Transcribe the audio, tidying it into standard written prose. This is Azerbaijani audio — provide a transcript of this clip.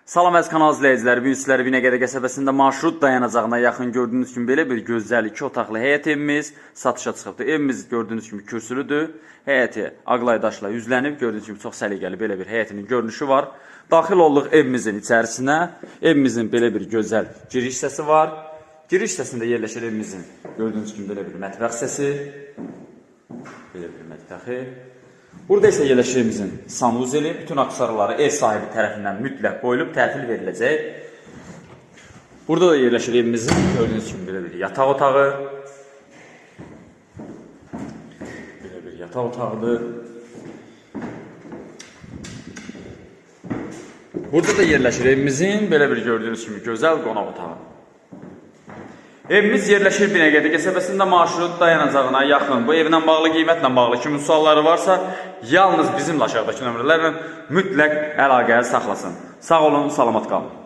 Salam əziz kanal izləyiciləri, bu gün sizlərə Binəqədi qəsəbəsində marşrut dayanacağına yaxın gördüyünüz kimi belə bir gözəl 2 otaqlı həyət evimiz satışa çıxıbdır. Evimiz gördüyünüz kimi kürsülüdür. Həyəti ağlay daşla yüzlənib, gördüyünüz kimi çox səliqəli belə bir həyətinin görünüşü var. Daxil olduq evimizin içərisinə. Evimizin belə bir gözəl giriş hissəsi var. Giriş hissəsində yerləşir evimizin gördüyünüz kimi belə bir mətbəx hissəsi. Belə bir mətbəxi. Burada isə yerləşirimizin sanuzeli, bütün aksarları ev sahibi tərəfindən mütləq qoyulub, təhvil veriləcək. Burada da yerləşir evimizin, gördüyünüz kimi belə bir yataq otağı. Belə bir yataq otağıdır. Burada da yerləşir evimizin, belə bir gördüyünüz kimi gözəl qonaq otağı. Evimiz yerləşir Binəqədi qəsəbəsində marşrut dayanacağına yaxın. Bu evlə bağlı, qiymətlə bağlı kimin sualları varsa, yalnız bizimlə aşağıdakı nömrələrlə mütləq əlaqə saxlasın. Sağ olun, salamat qalın.